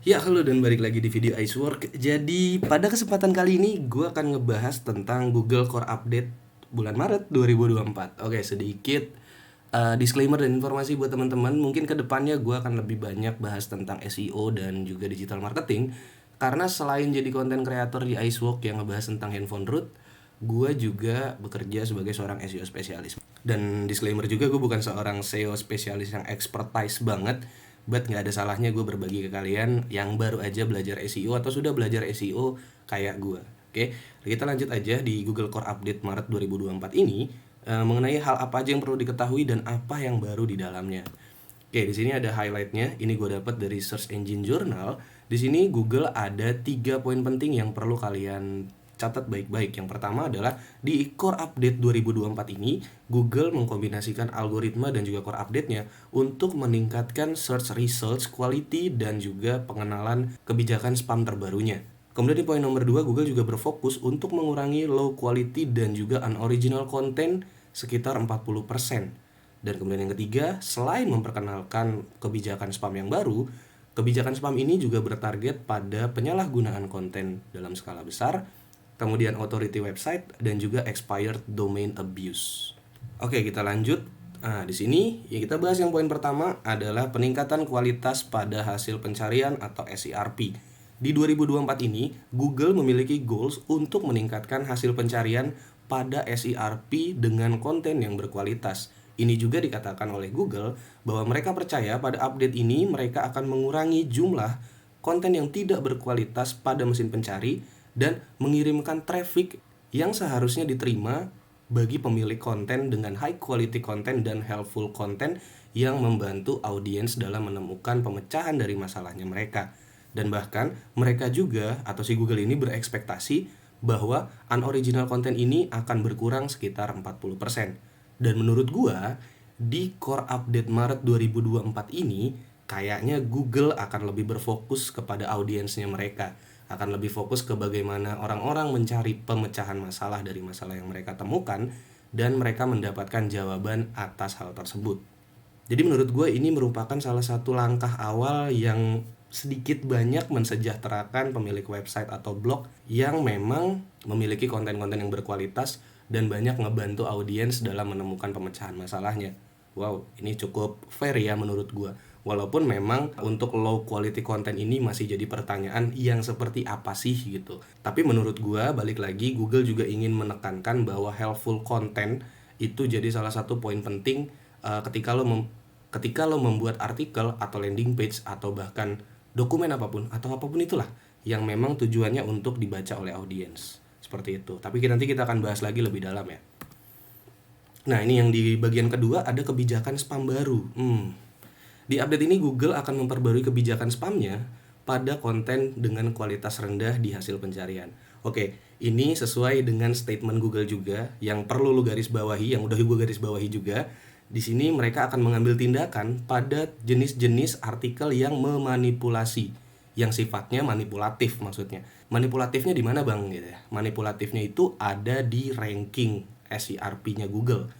Ya, halo dan balik lagi di video Icework. Jadi, pada kesempatan kali ini gue akan ngebahas tentang Google Core Update bulan Maret 2024. Oke, sedikit disclaimer dan informasi buat teman-teman. Mungkin kedepannya gue akan lebih banyak bahas tentang SEO dan juga digital marketing. Karena selain jadi konten kreator di Icework yang ngebahas tentang handphone root, gue juga bekerja sebagai seorang SEO spesialis. Dan disclaimer juga, gue bukan seorang SEO spesialis yang expertise banget, but nggak ada salahnya gue berbagi ke kalian yang baru aja belajar SEO atau sudah belajar SEO kayak gue. Oke, kita lanjut aja di Google Core Update Maret 2024 ini, mengenai hal apa aja yang perlu diketahui dan apa yang baru di dalamnya. Oke, di sini ada highlightnya. Ini gue dapat dari Search Engine Journal. Di sini Google ada 3 poin penting yang perlu kalian catat baik-baik. Yang pertama adalah di Core Update 2024 ini, Google mengkombinasikan algoritma dan juga Core Update-nya untuk meningkatkan search results quality dan juga pengenalan kebijakan spam terbarunya. Kemudian di poin nomor 2, Google juga berfokus untuk mengurangi low quality dan juga unoriginal content sekitar 40%. Dan kemudian yang ketiga, selain memperkenalkan kebijakan spam yang baru, kebijakan spam ini juga bertarget pada penyalahgunaan konten dalam skala besar, kemudian authority website, dan juga expired domain abuse. Oke, kita lanjut. Nah, di sini ya kita bahas yang poin pertama adalah peningkatan kualitas pada hasil pencarian atau SERP. Di 2024 ini, Google memiliki goals untuk meningkatkan hasil pencarian pada SERP dengan konten yang berkualitas. Ini juga dikatakan oleh Google bahwa mereka percaya pada update ini mereka akan mengurangi jumlah konten yang tidak berkualitas pada mesin pencari dan mengirimkan traffic yang seharusnya diterima bagi pemilik konten dengan high quality content dan helpful content yang membantu audiens dalam menemukan pemecahan dari masalahnya mereka. Dan bahkan mereka juga atau si Google ini berekspektasi bahwa unoriginal content ini akan berkurang sekitar 40%. Dan menurut gua di Core Update Maret 2024 ini kayaknya Google akan lebih berfokus kepada audiensnya mereka, akan lebih fokus ke bagaimana orang-orang mencari pemecahan masalah dari masalah yang mereka temukan dan mereka mendapatkan jawaban atas hal tersebut. Jadi menurut gue ini merupakan salah satu langkah awal yang sedikit banyak mensejahterakan pemilik website atau blog yang memang memiliki konten-konten yang berkualitas dan banyak ngebantu audiens dalam menemukan pemecahan masalahnya. Wow, ini cukup fair ya menurut gue. Walaupun memang untuk low quality content ini masih jadi pertanyaan yang seperti apa sih gitu. Tapi menurut gua balik lagi Google juga ingin menekankan bahwa helpful content itu jadi salah satu poin penting ketika lo membuat artikel atau landing page atau bahkan dokumen apapun atau apapun itulah yang memang tujuannya untuk dibaca oleh audiens. Seperti itu. Tapi nanti kita akan bahas lagi lebih dalam ya. Nah, ini yang di bagian kedua ada kebijakan spam baru. Di update ini Google akan memperbarui kebijakan spamnya pada konten dengan kualitas rendah di hasil pencarian. Oke, ini sesuai dengan statement Google juga yang perlu lu garis bawahi, yang udah gue garis bawahi juga. Di sini mereka akan mengambil tindakan pada jenis-jenis artikel yang memanipulasi, yang sifatnya manipulatif maksudnya. Manipulatifnya di mana bang gitu ya? Manipulatifnya itu ada di ranking SERP-nya Google.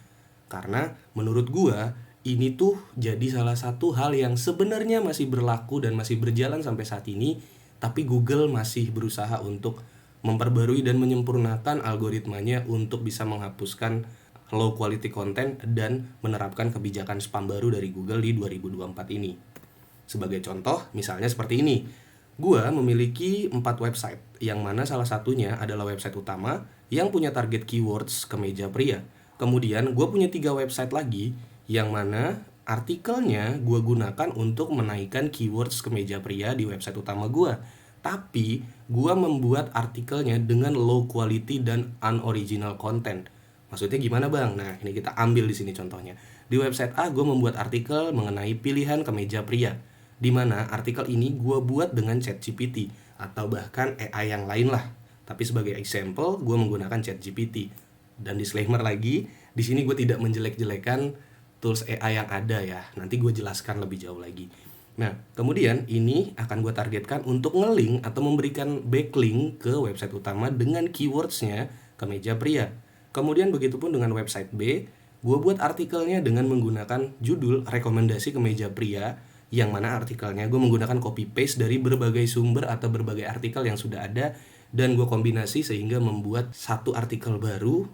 Karena menurut gua ini tuh jadi salah satu hal yang sebenarnya masih berlaku dan masih berjalan sampai saat ini, tapi Google masih berusaha untuk memperbarui dan menyempurnakan algoritmanya untuk bisa menghapuskan low quality content dan menerapkan kebijakan spam baru dari Google di 2024 ini. Sebagai contoh, misalnya seperti ini. Gua memiliki 4 website, yang mana salah satunya adalah website utama yang punya target keywords kemeja pria. Kemudian gue punya 3 website lagi yang mana artikelnya gue gunakan untuk menaikkan keywords kemeja pria di website utama gue. Tapi gue membuat artikelnya dengan low quality dan unoriginal content. Maksudnya gimana bang? Nah ini kita ambil di sini contohnya. Di website A gue membuat artikel mengenai pilihan kemeja pria, di mana artikel ini gue buat dengan ChatGPT atau bahkan AI yang lain lah. Tapi sebagai example gue menggunakan ChatGPT. Dan disclaimer lagi, di sini gue tidak menjelek-jelekan tools AI yang ada ya. Nanti gue jelaskan lebih jauh lagi. Nah, kemudian ini akan gue targetkan untuk nge-link atau memberikan backlink ke website utama dengan keywordsnya kemeja pria. Kemudian begitupun dengan website B, gue buat artikelnya dengan menggunakan judul rekomendasi kemeja pria yang mana artikelnya gue menggunakan copy paste dari berbagai sumber atau berbagai artikel yang sudah ada, dan gue kombinasi sehingga membuat satu artikel baru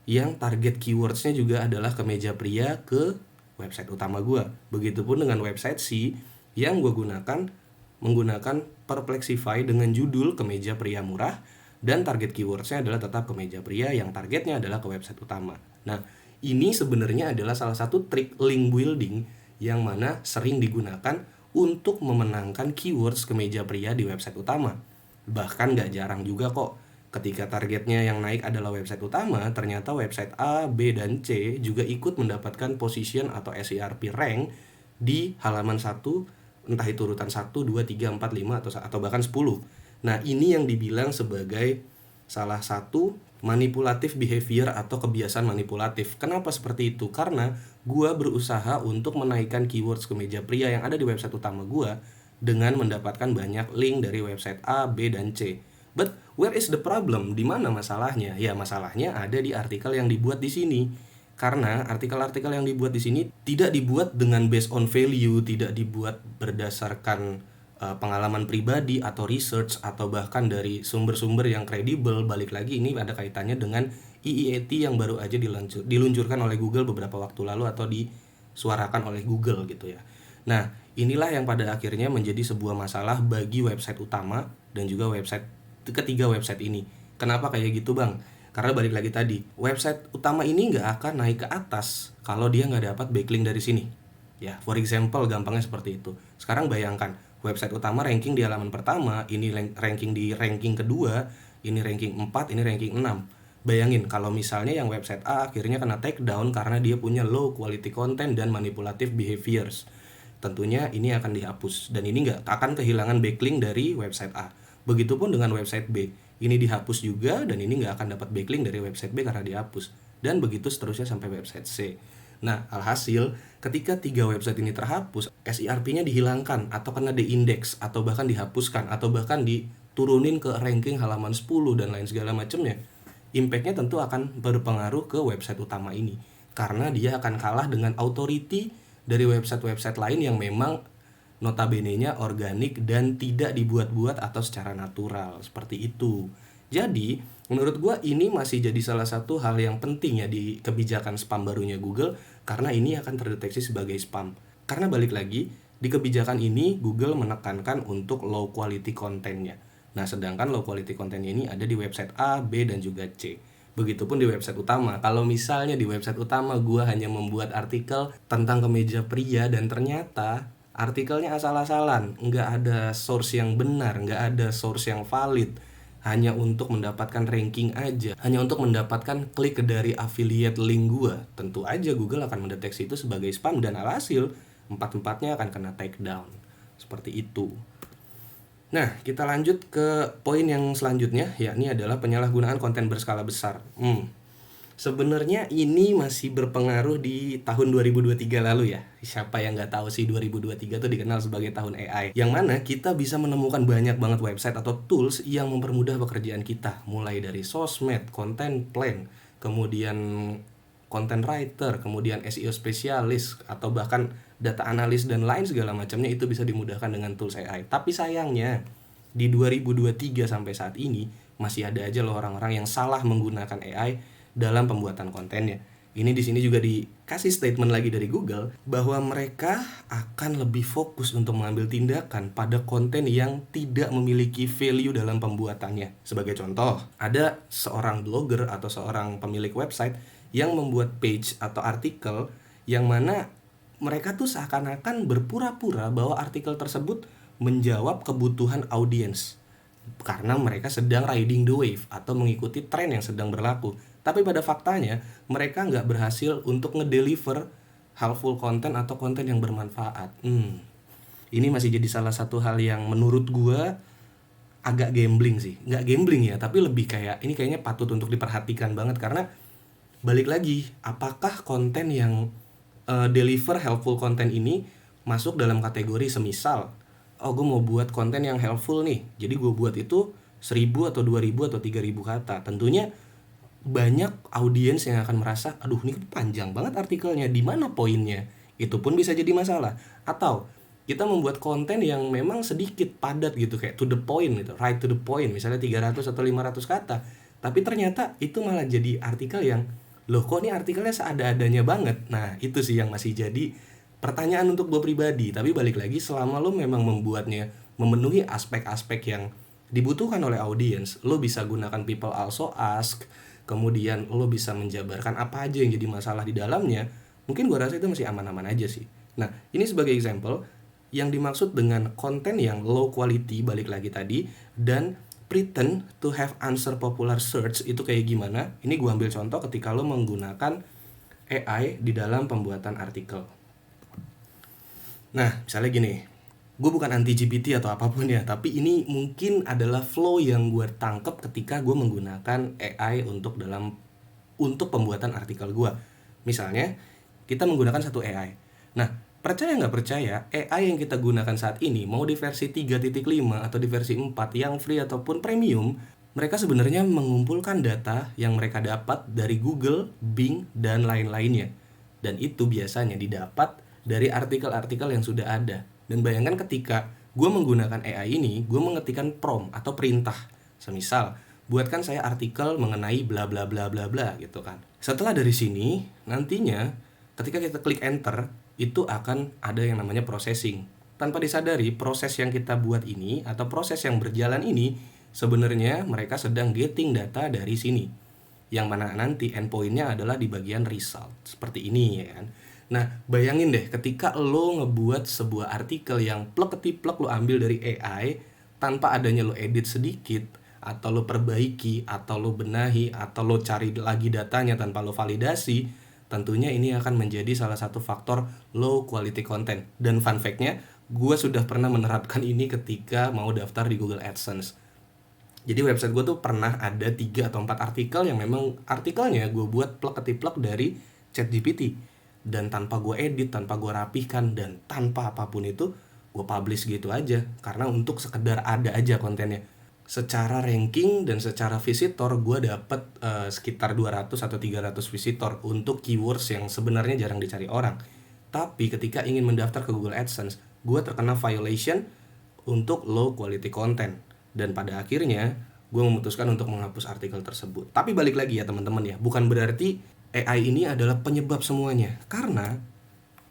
yang target keywordsnya juga adalah kemeja pria ke website utama gue. Begitupun dengan website C yang gue menggunakan Perplexify dengan judul kemeja pria murah, dan target keywordsnya adalah tetap kemeja pria yang targetnya adalah ke website utama. Nah, ini sebenarnya adalah salah satu trik link building yang mana sering digunakan untuk memenangkan keywords kemeja pria di website utama. Bahkan gak jarang juga kok ketika targetnya yang naik adalah website utama, ternyata website A, B, dan C juga ikut mendapatkan position atau SERP rank di halaman 1, entah itu urutan 1, 2, 3, 4, 5, atau bahkan 10. Nah, ini yang dibilang sebagai salah satu manipulatif behavior atau kebiasaan manipulatif. Kenapa seperti itu? Karena gua berusaha untuk menaikkan keywords kemeja pria yang ada di website utama gua dengan mendapatkan banyak link dari website A, B, dan C. But where is the problem? Di mana masalahnya? Ya, masalahnya ada di artikel yang dibuat di sini. Karena artikel-artikel yang dibuat di sini tidak dibuat dengan based on value, tidak dibuat berdasarkan pengalaman pribadi atau research atau bahkan dari sumber-sumber yang kredibel. Balik lagi, ini ada kaitannya dengan EEAT yang baru aja diluncurkan oleh Google beberapa waktu lalu atau disuarakan oleh Google gitu ya. Nah, inilah yang pada akhirnya menjadi sebuah masalah bagi website utama dan juga ketiga website ini. Kenapa kayak gitu, Bang? Karena balik lagi tadi, website utama ini nggak akan naik ke atas kalau dia nggak dapat backlink dari sini. Ya, for example, gampangnya seperti itu. Sekarang bayangkan, website utama ranking di halaman pertama, ini ranking di ranking kedua, ini ranking 4, ini ranking 6. Bayangin kalau misalnya yang website A akhirnya kena take down karena dia punya low quality content dan manipulative behaviors. Tentunya ini akan dihapus, dan ini nggak akan kehilangan backlink dari website A. Begitupun dengan website B, ini dihapus juga, dan ini nggak akan dapat backlink dari website B karena dihapus, dan begitu seterusnya sampai website C. Nah, alhasil ketika 3 website ini terhapus, SERP-nya dihilangkan atau kena de-index atau bahkan dihapuskan atau bahkan diturunin ke ranking halaman 10 dan lain segala macamnya, impact-nya tentu akan berpengaruh ke website utama ini karena dia akan kalah dengan authority dari website-website lain yang memang notabene-nya organik dan tidak dibuat-buat atau secara natural, seperti itu. Jadi, menurut gua ini masih jadi salah satu hal yang penting ya di kebijakan spam barunya Google, karena ini akan terdeteksi sebagai spam. Karena balik lagi, di kebijakan ini Google menekankan untuk low quality kontennya. Nah, sedangkan low quality kontennya ini ada di website A, B, dan juga C. Begitupun di website utama. Kalau misalnya di website utama gua hanya membuat artikel tentang kemeja pria dan ternyata artikelnya asal-asalan, nggak ada source yang benar, nggak ada source yang valid, hanya untuk mendapatkan ranking aja, hanya untuk mendapatkan klik dari affiliate link gua, tentu aja Google akan mendeteksi itu sebagai spam dan alhasil empat-empatnya akan kena take down. Seperti itu. Nah, kita lanjut ke poin yang selanjutnya, yakni adalah penyalahgunaan konten berskala besar. Sebenarnya ini masih berpengaruh di tahun 2023 lalu ya. Siapa yang nggak tahu sih 2023 itu dikenal sebagai tahun AI. Yang mana kita bisa menemukan banyak banget website atau tools yang mempermudah pekerjaan kita. Mulai dari sosmed, content plan, kemudian content writer, kemudian SEO spesialis, atau bahkan data analis dan lain segala macamnya itu bisa dimudahkan dengan tools AI. Tapi sayangnya di 2023 sampai saat ini masih ada aja loh orang-orang yang salah menggunakan AI dalam pembuatan kontennya. Ini di sini juga dikasih statement lagi dari Google bahwa mereka akan lebih fokus untuk mengambil tindakan pada konten yang tidak memiliki value dalam pembuatannya. Sebagai contoh, ada seorang blogger atau seorang pemilik website yang membuat page atau artikel yang mana mereka tuh seakan-akan berpura-pura bahwa artikel tersebut menjawab kebutuhan audiens karena mereka sedang riding the wave atau mengikuti tren yang sedang berlaku. Tapi pada faktanya mereka nggak berhasil untuk ngedeliver helpful content atau konten yang bermanfaat. Ini masih jadi salah satu hal yang menurut gue agak gambling sih. Nggak gambling ya, tapi lebih kayak ini kayaknya patut untuk diperhatikan banget. Karena balik lagi, apakah konten yang deliver helpful content ini masuk dalam kategori semisal, oh gue mau buat konten yang helpful nih, jadi gue buat itu 1000 atau 2000 atau 3000 kata. Tentunya banyak audiens yang akan merasa, aduh ini panjang banget artikelnya, di mana poinnya? Itu pun bisa jadi masalah. Atau kita membuat konten yang memang sedikit padat gitu, kayak to the point gitu, right to the point, misalnya 300 atau 500 kata. Tapi ternyata itu malah jadi artikel yang, loh kok ini artikelnya seada-adanya banget. Nah, itu sih yang masih jadi pertanyaan untuk gue pribadi. Tapi balik lagi, selama lo memang membuatnya memenuhi aspek-aspek yang dibutuhkan oleh audiens, lo bisa gunakan people also ask, kemudian lo bisa menjabarkan apa aja yang jadi masalah di dalamnya, mungkin gue rasa itu masih aman-aman aja sih. Nah, ini sebagai example yang dimaksud dengan konten yang low quality, balik lagi tadi, dan pretend to have answer popular search itu kayak gimana. Ini gue ambil contoh ketika lo menggunakan AI di dalam pembuatan artikel. Nah, misalnya gini, gue bukan anti GPT atau apapun ya, tapi ini mungkin adalah flow yang gue tangkep ketika gue menggunakan AI untuk pembuatan artikel gue. Misalnya, kita menggunakan satu AI. Nah, percaya nggak percaya, AI yang kita gunakan saat ini, mau di versi 3.5 atau di versi 4, yang free ataupun premium, mereka sebenarnya mengumpulkan data yang mereka dapat dari Google, Bing, dan lain-lainnya. Dan itu biasanya didapat dari artikel-artikel yang sudah ada. Dan bayangkan ketika gue menggunakan AI ini, gue mengetikkan prompt atau perintah. Semisal, buatkan saya artikel mengenai bla bla bla bla bla gitu kan. Setelah dari sini, nantinya ketika kita klik enter, itu akan ada yang namanya processing. Tanpa disadari, proses yang kita buat ini atau proses yang berjalan ini sebenarnya mereka sedang getting data dari sini. Yang mana nanti endpointnya adalah di bagian result. Seperti ini ya kan. Nah, bayangin deh ketika lo ngebuat sebuah artikel yang plek-ketiplek lo ambil dari AI tanpa adanya lo edit sedikit, atau lo perbaiki, atau lo benahi, atau lo cari lagi datanya tanpa lo validasi, tentunya ini akan menjadi salah satu faktor low quality content. Dan fun fact-nya, gue sudah pernah menerapkan ini ketika mau daftar di Google AdSense. Jadi website gue tuh pernah ada 3 atau 4 artikel yang memang artikelnya gue buat plek-ketiplek dari ChatGPT. Dan tanpa gue edit, tanpa gue rapihkan, dan tanpa apapun itu, gue publish gitu aja. Karena untuk sekedar ada aja kontennya. Secara ranking dan secara visitor, gue dapet sekitar 200 atau 300 visitor untuk keywords yang sebenarnya jarang dicari orang. Tapi ketika ingin mendaftar ke Google AdSense, gue terkena violation untuk low quality content. Dan pada akhirnya gue memutuskan untuk menghapus artikel tersebut. Tapi balik lagi ya teman-teman ya, bukan berarti AI ini adalah penyebab semuanya. Karena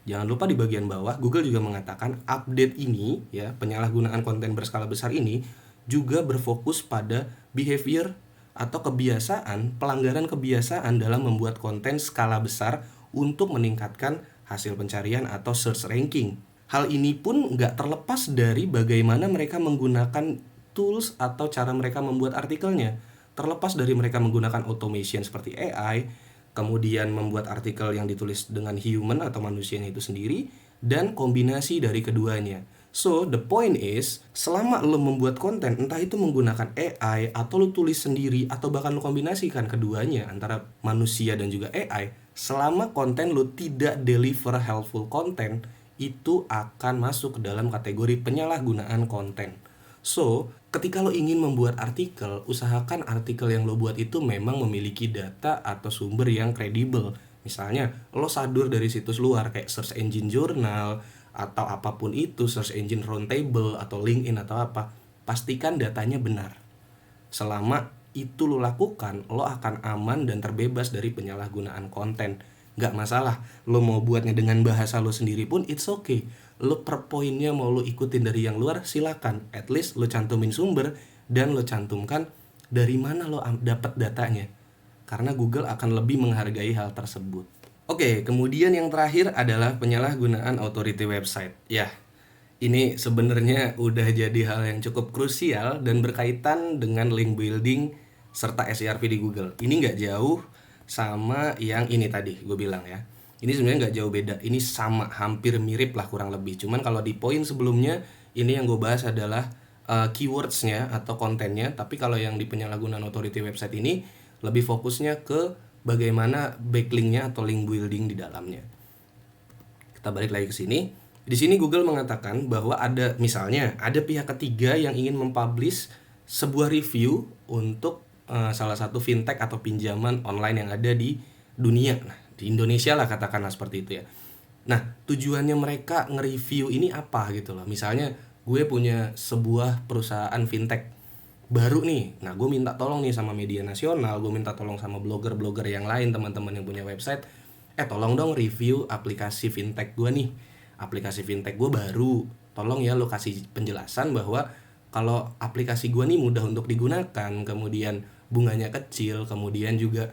jangan lupa di bagian bawah Google juga mengatakan update ini ya, penyalahgunaan konten berskala besar ini juga berfokus pada behavior atau kebiasaan, pelanggaran kebiasaan dalam membuat konten skala besar untuk meningkatkan hasil pencarian atau search ranking. Hal ini pun nggak terlepas dari bagaimana mereka menggunakan tools atau cara mereka membuat artikelnya. Terlepas dari mereka menggunakan automation seperti AI, kemudian membuat artikel yang ditulis dengan human atau manusianya itu sendiri, dan kombinasi dari keduanya. So, the point is, selama lo membuat konten, entah itu menggunakan AI, atau lo tulis sendiri, atau bahkan lo kombinasikan keduanya antara manusia dan juga AI, selama konten lo tidak deliver helpful content, itu akan masuk ke dalam kategori penyalahgunaan konten. So, ketika lo ingin membuat artikel, usahakan artikel yang lo buat itu memang memiliki data atau sumber yang kredibel. Misalnya, lo sadur dari situs luar kayak Search Engine Journal, atau apapun itu, Search Engine Roundtable, atau LinkedIn atau apa. Pastikan datanya benar. Selama itu lo lakukan, lo akan aman dan terbebas dari penyalahgunaan konten. Gak masalah, lo mau buatnya dengan bahasa lo sendiri pun it's okay. Lo per poinnya mau lo ikutin dari yang luar, silakan. At least lo cantumin sumber dan lo cantumkan dari mana lo dapat datanya. Karena Google akan lebih menghargai hal tersebut. Oke, kemudian yang terakhir adalah penyalahgunaan authority website. Ya, ini sebenarnya udah jadi hal yang cukup krusial dan berkaitan dengan link building serta SERP di Google. Ini nggak jauh sama yang ini tadi gue bilang ya. Ini sebenarnya nggak jauh beda, ini sama, hampir mirip lah kurang lebih. Cuman kalau di poin sebelumnya, ini yang gue bahas adalah keywordsnya atau kontennya. Tapi kalau yang di penyalahgunaan authority website ini, lebih fokusnya ke bagaimana backlinknya atau link building di dalamnya. Kita balik lagi ke sini. Di sini Google mengatakan bahwa ada pihak ketiga yang ingin mempublish sebuah review untuk salah satu fintech atau pinjaman online yang ada di dunia. Nah, di Indonesia lah katakanlah seperti itu ya. Nah, tujuannya mereka nge-review ini apa gitu loh. Misalnya gue punya sebuah perusahaan fintech baru nih. Nah, gue minta tolong nih sama media nasional, gue minta tolong sama blogger-blogger yang lain, teman-teman yang punya website. Tolong dong review aplikasi fintech gue nih. Aplikasi fintech gue baru. Tolong ya lo kasih penjelasan bahwa kalau aplikasi gue nih mudah untuk digunakan, kemudian bunganya kecil, kemudian juga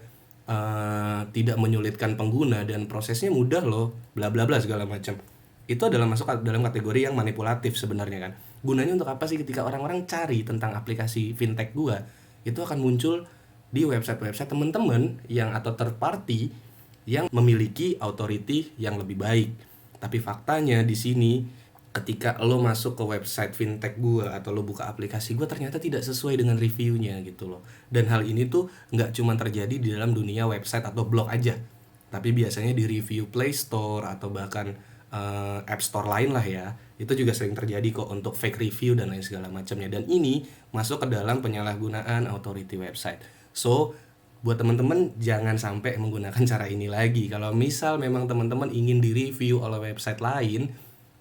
tidak menyulitkan pengguna dan prosesnya mudah loh, bla bla bla segala macam. Itu adalah masuk dalam kategori yang manipulatif sebenarnya kan. Gunanya untuk apa sih ketika orang-orang cari tentang aplikasi fintech gua, itu akan muncul di website-website teman-teman yang atau third party yang memiliki authority yang lebih baik. Tapi faktanya di sini ketika lo masuk ke website fintech gua atau lo buka aplikasi gua ternyata tidak sesuai dengan reviewnya gitu loh. Dan hal ini tuh nggak cuma terjadi di dalam dunia website atau blog aja, tapi biasanya di review Play Store atau bahkan App Store lain lah ya. Itu juga sering terjadi kok untuk fake review dan lain segala macamnya. Dan ini masuk ke dalam penyalahgunaan authority website. So, buat teman-teman jangan sampai menggunakan cara ini lagi. Kalau misal memang teman-teman ingin di-review oleh website lain,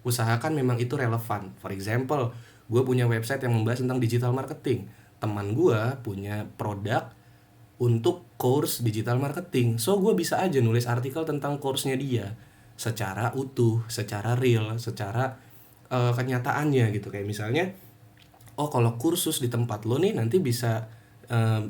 usahakan memang itu relevan. For example, gue punya website yang membahas tentang digital marketing. Teman gue punya produk untuk course digital marketing. So, gue bisa aja nulis artikel tentang course-nya dia secara utuh, secara real, secara kenyataannya gitu. Kayak misalnya, oh kalau kursus di tempat lo nih nanti bisa eh,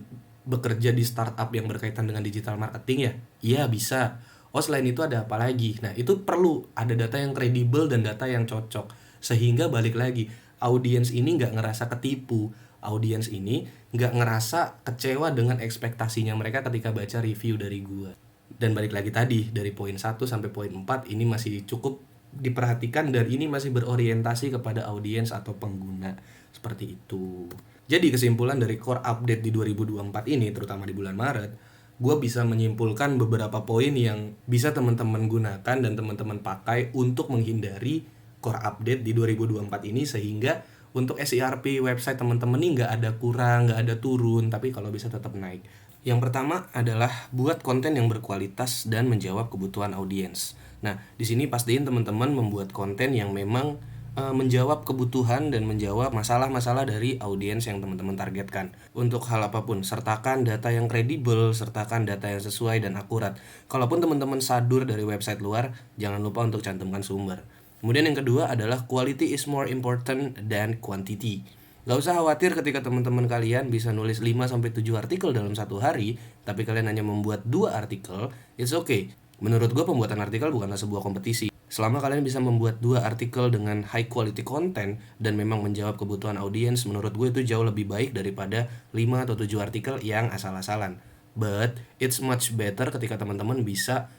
bekerja di startup yang berkaitan dengan digital marketing ya? Iya bisa. Oh selain itu ada apa lagi? Nah itu perlu ada data yang kredibel dan data yang cocok. Sehingga balik lagi, audiens ini nggak ngerasa ketipu. Audiens ini nggak ngerasa kecewa dengan ekspektasinya mereka ketika baca review dari gua. Dan balik lagi tadi, dari poin 1 sampai poin 4 ini masih cukup diperhatikan dan ini masih berorientasi kepada audiens atau pengguna. Seperti itu. Jadi kesimpulan dari core update di 2024 ini, terutama di bulan Maret, gue bisa menyimpulkan beberapa poin yang bisa teman-teman gunakan dan teman-teman pakai untuk menghindari core update di 2024 ini, sehingga untuk SERP website teman-teman ini nggak ada kurang, nggak ada turun, tapi kalau bisa tetap naik. Yang pertama adalah buat konten yang berkualitas dan menjawab kebutuhan audiens. Nah, di sini pastiin teman-teman membuat konten yang memang menjawab kebutuhan dan menjawab masalah-masalah dari audiens yang teman-teman targetkan. Untuk hal apapun, sertakan data yang kredibel, sertakan data yang sesuai dan akurat. Kalaupun teman-teman sadur dari website luar, jangan lupa untuk cantumkan sumber. Kemudian yang kedua adalah quality is more important than quantity. Gak usah khawatir ketika teman-teman kalian bisa nulis 5-7 artikel dalam satu hari, tapi kalian hanya membuat 2 artikel, it's okay. Menurut gue pembuatan artikel bukanlah sebuah kompetisi. Selama kalian bisa membuat 2 artikel dengan high quality content dan memang menjawab kebutuhan audiens, menurut gue itu jauh lebih baik daripada 5 atau 7 artikel yang asal-asalan. But it's much better ketika teman-teman bisa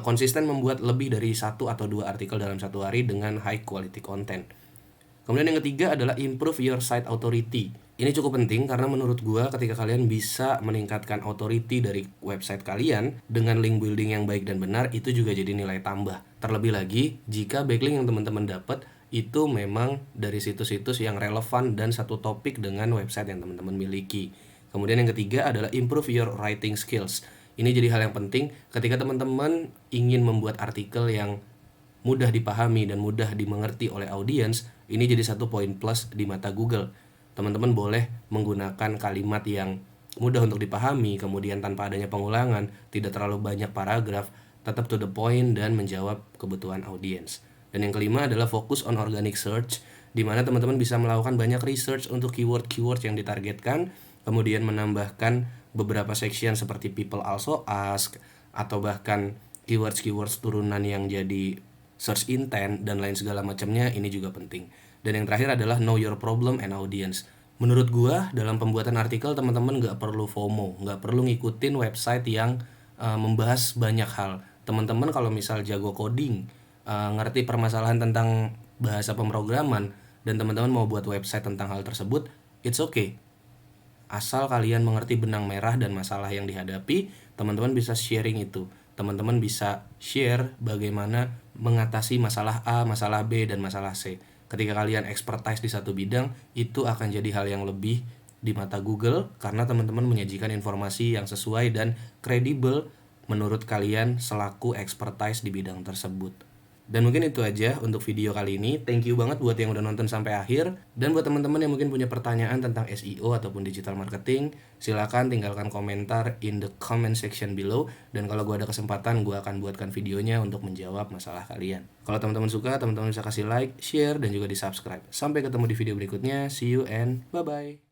konsisten membuat lebih dari 1 atau 2 artikel dalam satu hari dengan high quality content. Kemudian yang ketiga adalah improve your site authority. Ini cukup penting karena menurut gua ketika kalian bisa meningkatkan authority dari website kalian dengan link building yang baik dan benar, itu juga jadi nilai tambah. Terlebih lagi jika backlink yang teman-teman dapat itu memang dari situs-situs yang relevan dan satu topik dengan website yang teman-teman miliki. Kemudian yang ketiga adalah improve your writing skills. Ini jadi hal yang penting ketika teman-teman ingin membuat artikel yang mudah dipahami dan mudah dimengerti oleh audiens. Ini jadi satu poin plus di mata Google. Teman-teman boleh menggunakan kalimat yang mudah untuk dipahami, kemudian tanpa adanya pengulangan, tidak terlalu banyak paragraf, tetap to the point dan menjawab kebutuhan audiens. Dan yang kelima adalah fokus on organic search, di mana teman-teman bisa melakukan banyak research untuk keyword-keyword yang ditargetkan, kemudian menambahkan beberapa section seperti people also ask, atau bahkan keywords-keywords turunan yang jadi search intent dan lain segala macamnya. Ini juga penting. Dan yang terakhir adalah know your problem and audience. Menurut gua dalam pembuatan artikel teman-teman nggak perlu FOMO, nggak perlu ngikutin website yang membahas banyak hal. Teman-teman kalau misal jago coding, ngerti permasalahan tentang bahasa pemrograman, dan teman-teman mau buat website tentang hal tersebut, it's okay. Asal kalian mengerti benang merah dan masalah yang dihadapi, teman-teman bisa sharing itu. Teman-teman bisa share bagaimana mengatasi masalah A, masalah B, dan masalah C. Ketika kalian expertise di satu bidang, itu akan jadi hal yang lebih di mata Google karena teman-teman menyajikan informasi yang sesuai dan kredibel menurut kalian selaku expertise di bidang tersebut. Dan mungkin itu aja untuk video kali ini. Thank you banget buat yang udah nonton sampai akhir. Dan buat teman-teman yang mungkin punya pertanyaan tentang SEO ataupun digital marketing, silakan tinggalkan komentar in the comment section below. Dan kalau gue ada kesempatan, gue akan buatkan videonya untuk menjawab masalah kalian. Kalau teman-teman suka, teman-teman bisa kasih like, share, dan juga di subscribe. Sampai ketemu di video berikutnya. See you and bye-bye.